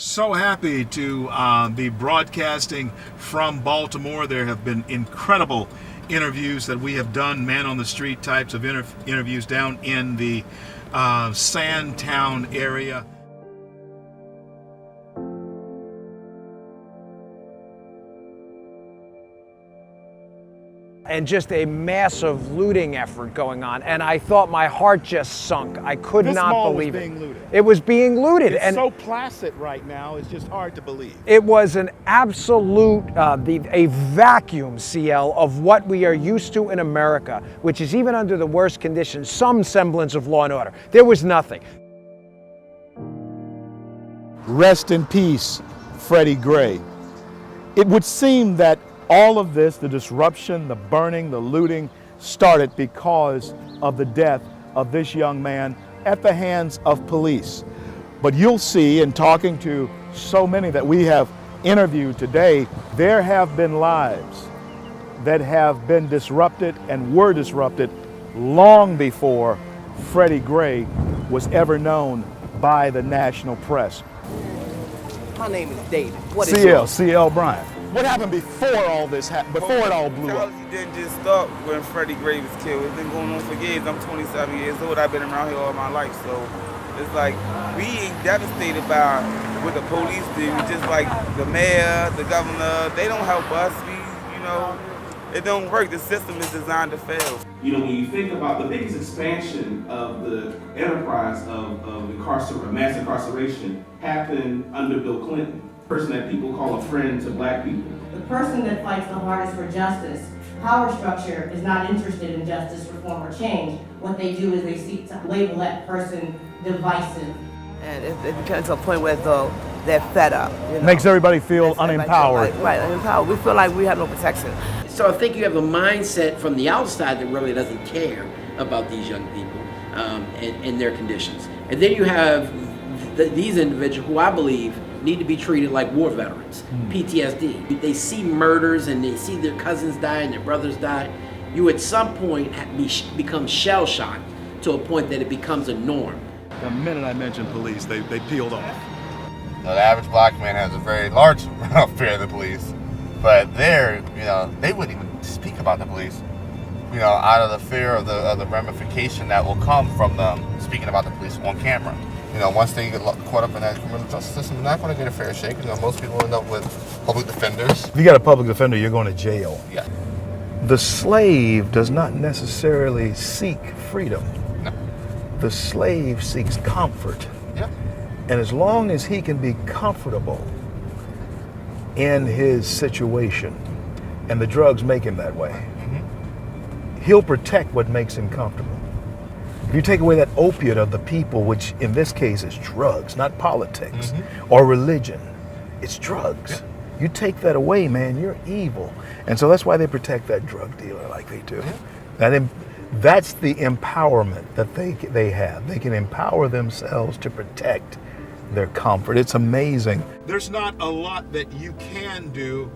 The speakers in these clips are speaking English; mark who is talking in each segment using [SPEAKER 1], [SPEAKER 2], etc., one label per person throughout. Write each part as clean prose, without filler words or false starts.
[SPEAKER 1] So happy to be broadcasting from Baltimore. There have been incredible interviews that we have done, man on the street types of interviews down in the Sandtown area.
[SPEAKER 2] And just a massive looting effort going on, and I thought my heart just sunk. I could not believe it.
[SPEAKER 3] This mall was being looted.
[SPEAKER 2] It was being looted,
[SPEAKER 3] It's
[SPEAKER 2] and
[SPEAKER 3] so placid right now. It's just hard to believe.
[SPEAKER 2] it was an absolute a vacuum, CL, of what we are used to in America, which is even under the worst conditions, some semblance of law and order. There was nothing.
[SPEAKER 3] Rest in peace, Freddie Gray. It would seem that all of this, the disruption, the burning, the looting, started because of the death of this young man at the hands of police. But you'll see in talking to so many that we have interviewed today, there have been lives that have been disrupted and were disrupted long before Freddie Gray was ever known by the national press.
[SPEAKER 4] My name is David. What is
[SPEAKER 3] CL Bryant. What happened before all this happened, before it all blew up?
[SPEAKER 5] Technology didn't just start when Freddie Gray was killed. It's been going on for years. I'm 27 years old. I've been around here all my life. So it's like we ain't devastated by what the police do. Just like the mayor, the governor, they don't help us. It don't work. The system is designed to fail.
[SPEAKER 6] When you think about the biggest expansion of the enterprise of mass incarceration happened under Bill Clinton. Person that people call a friend to black people.
[SPEAKER 7] The person that fights the hardest for justice, power structure is not interested in justice, reform, or change. What they do is they seek to label that person divisive.
[SPEAKER 4] And it becomes to a point where they're fed up.
[SPEAKER 3] Makes everybody feel unempowered.
[SPEAKER 4] Right, unempowered. We feel like we have no protection.
[SPEAKER 8] So I think you have a mindset from the outside that really doesn't care about these young people and their conditions. And then you have these individuals who I believe need to be treated like war veterans, PTSD. They see murders and they see their cousins die and their brothers die. You at some point become shell-shocked to a point that it becomes a norm.
[SPEAKER 1] The minute I mentioned police, they peeled off.
[SPEAKER 9] The average black man has a very large amount of fear of the police, but they wouldn't even speak about the police, out of the fear of the ramification that will come from them speaking about the police on camera. Once they get caught up in that criminal justice system, they're not going to get a fair shake. Most people end up with public defenders.
[SPEAKER 3] If you got a public defender, you're going to jail.
[SPEAKER 9] Yeah.
[SPEAKER 3] The slave does not necessarily seek freedom.
[SPEAKER 9] No.
[SPEAKER 3] The slave seeks comfort.
[SPEAKER 9] Yeah.
[SPEAKER 3] And as long as he can be comfortable in his situation, and the drugs make him that way, he'll protect what makes him comfortable. If you take away that opiate of the people, which in this case is drugs, not politics or religion, it's drugs. You take that away, man, you're evil. And so that's why they protect that drug dealer like they do. That's the empowerment that they have. They can empower themselves to protect their comfort. It's amazing.
[SPEAKER 1] There's not a lot that you can do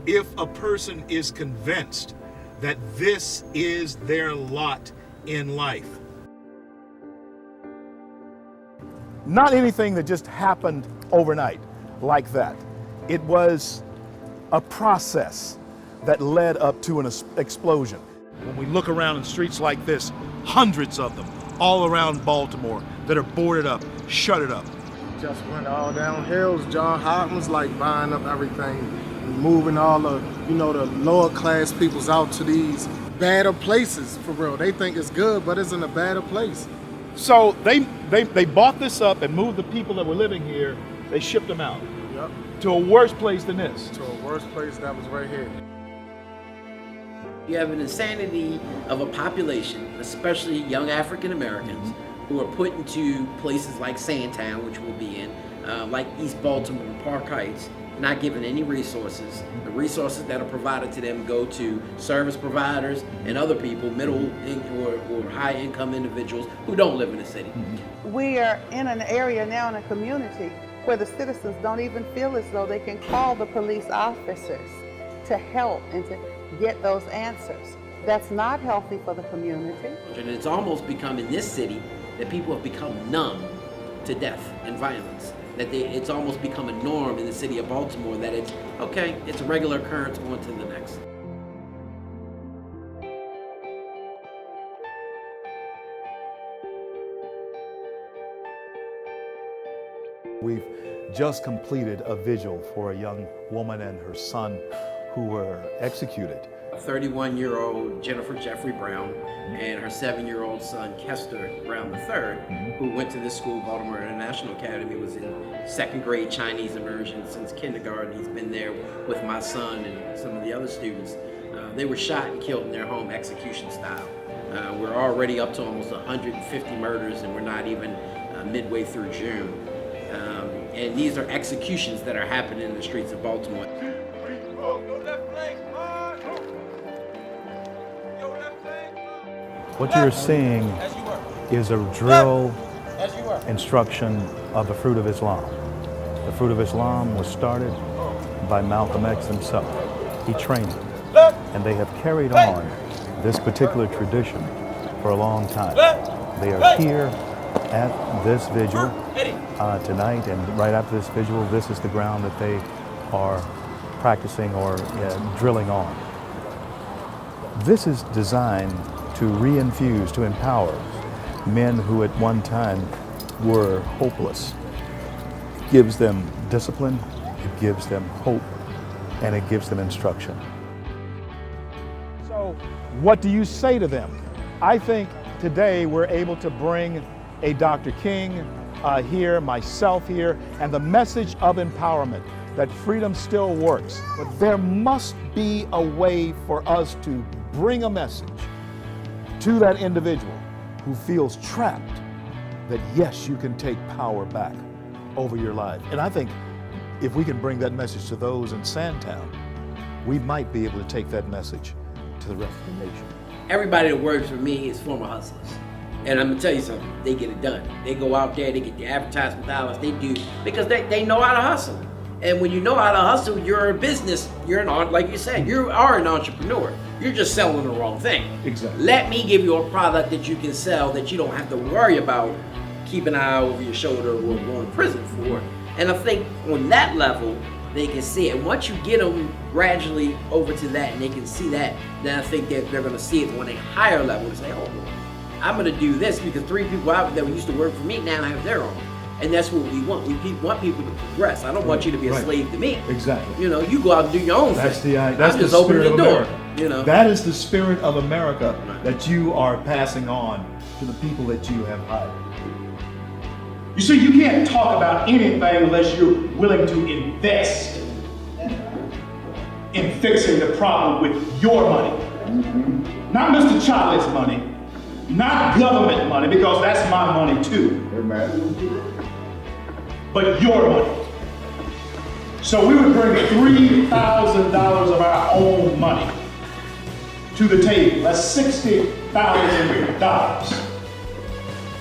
[SPEAKER 1] if a person is convinced that this is their lot in life.
[SPEAKER 3] Not anything that just happened overnight like that. It was a process that led up to an explosion. When we look around in streets like this, hundreds of them all around Baltimore that are boarded up, shuttered up.
[SPEAKER 10] Just went all downhill. John Hopkins like buying up everything, moving all the, the lower class peoples out to these badder places for real. They think it's good, but it's in a badder place.
[SPEAKER 3] So they bought this up and moved the people that were living here, they shipped them out.
[SPEAKER 10] Yep.
[SPEAKER 3] To a worse place than this.
[SPEAKER 10] To a worse place that was right here.
[SPEAKER 8] You have an insanity of a population, especially young African Americans, who are put into places like Sandtown, which we'll be in, like East Baltimore, Park Heights, not given any resources. The resources that are provided to them go to service providers and other people, middle or high income individuals who don't live in the city.
[SPEAKER 11] We are in an area now in a community where the citizens don't even feel as though they can call the police officers to help and to get those answers. That's not healthy for the community.
[SPEAKER 8] And it's almost become in this city that people have become numb to death and violence. It's almost become a norm in the city of Baltimore that it's okay, it's a regular occurrence, on to the next.
[SPEAKER 3] We've just completed a vigil for a young woman and her son who were executed.
[SPEAKER 8] 31-year-old Jennifer Jeffrey Brown and her 7-year-old son Kester Brown III, who went to this school, Baltimore International Academy, was in second grade Chinese immersion since kindergarten. He's been there with my son and some of the other students. They were shot and killed in their home, execution style. We're already up to almost 150 murders, and we're not even midway through June. And these are executions that are happening in the streets of Baltimore.
[SPEAKER 3] What you're seeing is a drill instruction of the fruit of Islam. The fruit of Islam was started by Malcolm X himself. He trained them, and they have carried on this particular tradition for a long time. They are here at this vigil tonight, and right after this vigil, this is the ground that they are practicing or drilling on. This is designed to reinfuse, to empower men who at one time were hopeless. It gives them discipline, it gives them hope, and it gives them instruction. So, what do you say to them? I think today we're able to bring a Dr. King here, myself here, and the message of empowerment that freedom still works. But there must be a way for us to bring a message to that individual who feels trapped that yes, you can take power back over your life. And I think if we can bring that message to those in Sandtown, we might be able to take that message to the rest of the nation.
[SPEAKER 8] Everybody that works for me is former hustlers. And I'm gonna tell you something, they get it done. They go out there, they get the advertisement dollars, they do, because they know how to hustle. And when you know how to hustle, you're a business, like you said, you are an entrepreneur. You're just selling the wrong thing.
[SPEAKER 3] Exactly.
[SPEAKER 8] Let me give you a product that you can sell that you don't have to worry about keeping an eye over your shoulder or going to prison for. And I think on that level, they can see it. And once you get them gradually over to that and they can see that, then I think that they're going to see it on a higher level and say, oh, I'm going to do this because 3 people out that used to work for me now have their own. And that's what we want. We want people to progress. I don't want you to be a slave to me.
[SPEAKER 3] Exactly.
[SPEAKER 8] You know, you go out and do your own
[SPEAKER 3] that's
[SPEAKER 8] thing.
[SPEAKER 3] That's
[SPEAKER 8] I'm
[SPEAKER 3] the
[SPEAKER 8] just opening
[SPEAKER 3] spirit
[SPEAKER 8] the
[SPEAKER 3] of
[SPEAKER 8] door.
[SPEAKER 3] America.
[SPEAKER 8] You know,
[SPEAKER 3] that is the spirit of America that you are passing on to the people that you have hired.
[SPEAKER 12] You see, you can't talk about anything unless you're willing to invest in fixing the problem with your money. Not Mr. Child's money, not government money, because that's my money too. But your money. So we would bring $3,000 of our own money to the table. That's $60,000.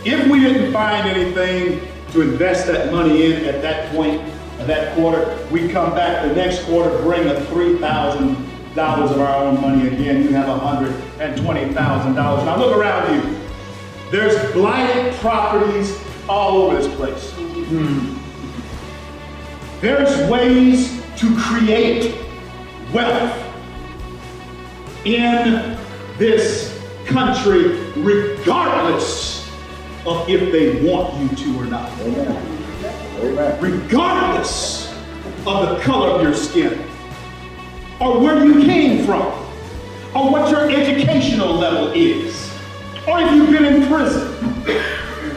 [SPEAKER 12] If we didn't find anything to invest that money in at that point, at that quarter, we come back the next quarter, bring a $3,000 of our own money again. You have $120,000. Now look around you. There's blighted properties all over this place. There's ways to create wealth in this country regardless of if they want you to or not. Regardless of the color of your skin, or where you came from, or what your educational level is, or if you've been in prison.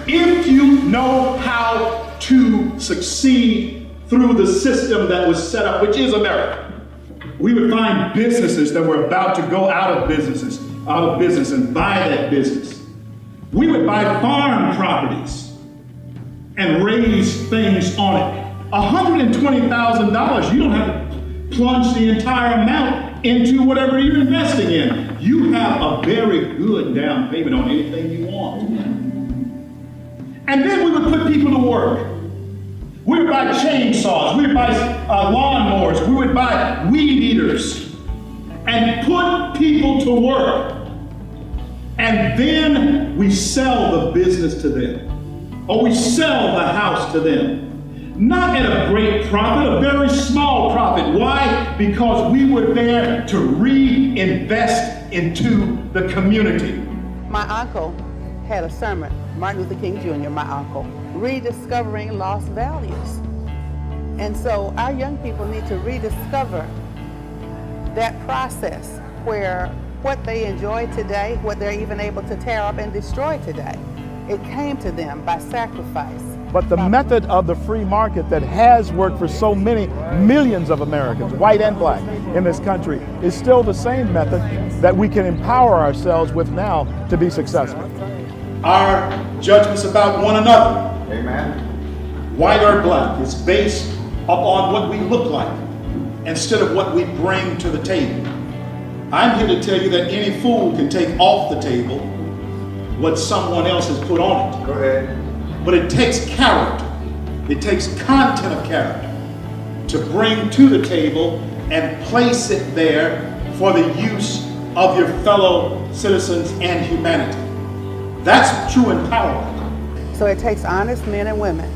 [SPEAKER 12] If you know how to succeed through the system that was set up, which is America, we would find businesses that were about to go out of business and buy that business. We would buy farm properties and raise things on it. $120,000, you don't have to plunge the entire amount into whatever you're investing in. You have a very good down payment on anything you want. And then we would put people to work. We would buy chainsaws, we would buy lawnmowers, we would buy weed eaters, and put people to work. And then we sell the business to them. or we sell the house to them. Not at a great profit, a very small profit. Why? Because we were there to reinvest into the community.
[SPEAKER 11] My uncle had a sermon, Martin Luther King Jr., my uncle, rediscovering lost values. And so our young people need to rediscover that process where what they enjoy today, what they're even able to tear up and destroy today, it came to them by sacrifice.
[SPEAKER 3] But the method of the free market that has worked for so many millions of Americans, white and black, in this country is still the same method that we can empower ourselves with now to be successful.
[SPEAKER 12] Our judgments about one another,
[SPEAKER 3] Amen.
[SPEAKER 12] white or black, is based upon what we look like instead of what we bring to the table. I'm here to tell you that any fool can take off the table what someone else has put on it.
[SPEAKER 3] Go ahead.
[SPEAKER 12] But it takes character. It takes content of character to bring to the table and place it there for the use of your fellow citizens and humanity. That's true empowerment.
[SPEAKER 11] So it takes honest men and women,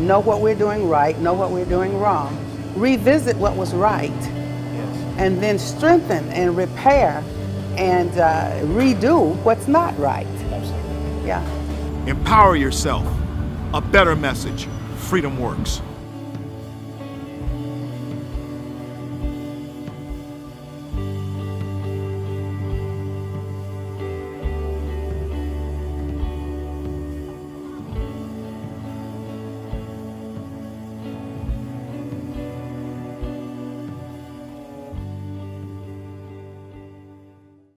[SPEAKER 11] know what we're doing right, know what we're doing wrong, revisit what was right, and then strengthen and repair and redo what's not right.
[SPEAKER 1] Absolutely.
[SPEAKER 11] Yeah.
[SPEAKER 1] Empower yourself. A better message. Freedom works.